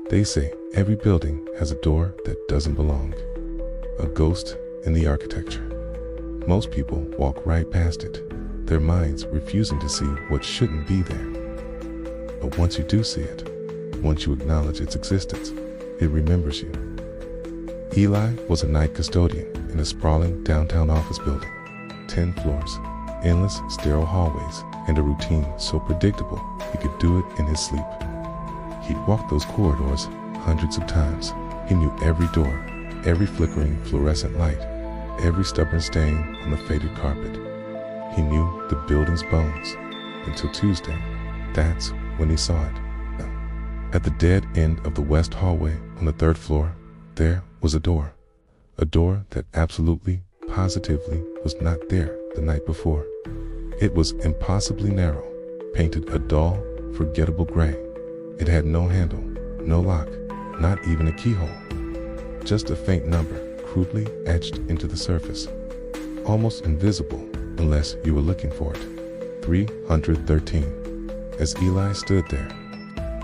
They say every building has a door that doesn't belong, a ghost in the architecture. Most people walk right past it, their minds refusing to see what shouldn't be there. But once you do see it, once you acknowledge its existence, it remembers you. Eli was a night custodian in a sprawling downtown office building. 10 floors, endless sterile hallways, and a routine so predictable he could do it in his sleep. He'd walked those corridors hundreds of times. He knew every door, every flickering fluorescent light, every stubborn stain on the faded carpet. He knew the building's bones until Tuesday. That's when he saw it. At the dead end of the west hallway on the 3rd floor, there was a door that absolutely, positively was not there the night before. It was impossibly narrow, painted a dull, forgettable gray. It had no handle, no lock, not even a keyhole. Just a faint number crudely etched into the surface, almost invisible unless you were looking for it. 313. As Eli stood there,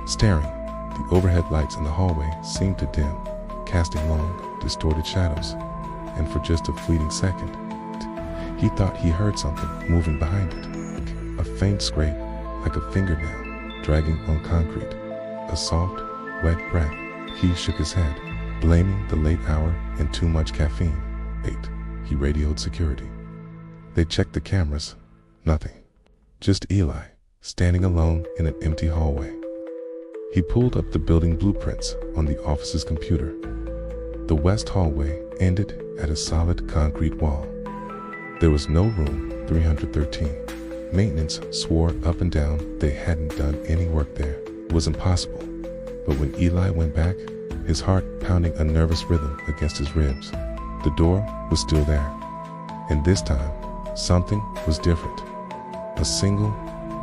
staring, the overhead lights in the hallway seemed to dim, casting long, distorted shadows, and for just a fleeting second, he thought he heard something moving behind it. A faint scrape, like a fingernail dragging on concrete. A soft, wet breath. He shook his head, blaming the late hour and too much caffeine. 8. He radioed security. They checked the cameras. Nothing. Just Eli, standing alone in an empty hallway. He pulled up the building blueprints on the office's computer. The west hallway ended at a solid concrete wall. There was no room 313. Maintenance swore up and down they hadn't done any work there. It was impossible. But when Eli went back, his heart pounding a nervous rhythm against his ribs, the door was still there. And this time, something was different. A single,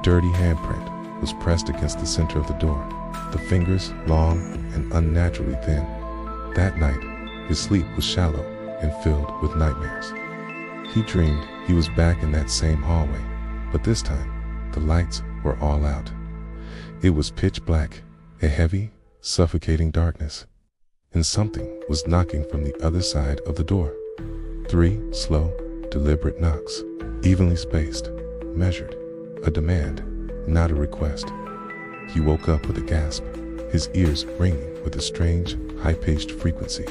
dirty handprint was pressed against the center of the door, the fingers long and unnaturally thin. That night, his sleep was shallow and filled with nightmares. He dreamed he was back in that same hallway, but this time, the lights were all out. It was pitch black, a heavy, suffocating darkness, and something was knocking from the other side of the door. 3 slow, deliberate knocks, evenly spaced, measured, a demand, not a request. He woke up with a gasp, his ears ringing with a strange, high-pitched frequency.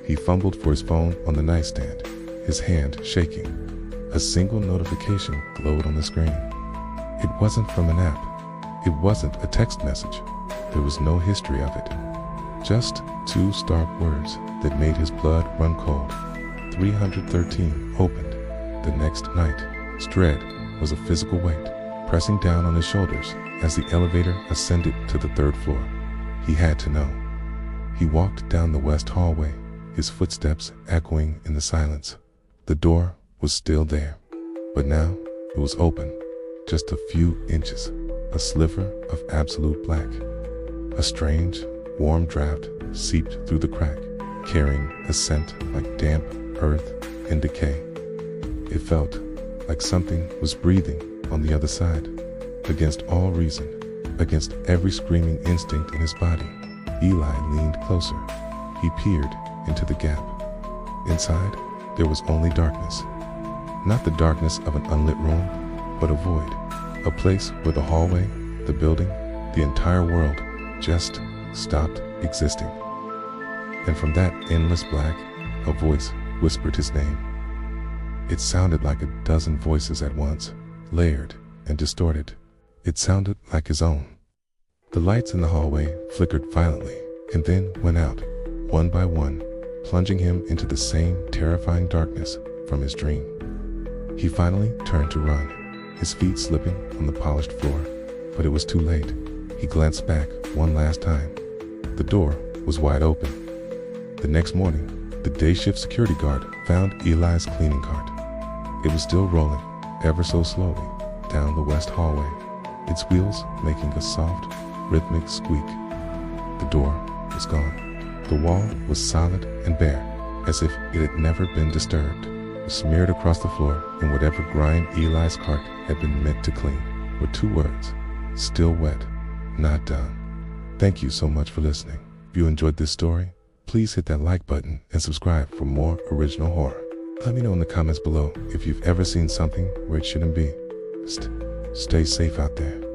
He fumbled for his phone on the nightstand, his hand shaking. A single notification glowed on the screen. It wasn't from an app. It wasn't a text message. There was no history of it. Just 2 stark words that made his blood run cold. 313 opened. The next night, dread was a physical weight, pressing down on his shoulders as the elevator ascended to the 3rd floor. He had to know. He walked down the west hallway, his footsteps echoing in the silence. The door was still there, but now it was open, just a few inches, a sliver of absolute black. A strange, warm draft seeped through the crack, carrying a scent like damp earth and decay. It felt like something was breathing on the other side. Against all reason, against every screaming instinct in his body, Eli leaned closer. He peered into the gap. Inside, there was only darkness. Not the darkness of an unlit room, but a void. A place where the hallway, the building, the entire world just stopped existing. And from that endless black, a voice whispered his name. It sounded like a dozen voices at once, layered and distorted. It sounded like his own. The lights in the hallway flickered violently and then went out, one by one, plunging him into the same terrifying darkness from his dream. He finally turned to run, his feet slipping on the polished floor, but it was too late. He glanced back one last time. The door was wide open. The next morning, the day shift security guard found Eli's cleaning cart. It was still rolling, ever so slowly, down the west hallway, its wheels making a soft, rhythmic squeak. The door was gone. The wall was solid and bare, as if it had never been disturbed. Smeared across the floor in whatever grime Eli's cart had been meant to clean were 2 words: still wet, not done. Thank you so much for listening. If you enjoyed this story, please hit that like button and subscribe for more original horror. Let me know in the comments below if you've ever seen something where it shouldn't be. Stay safe out there.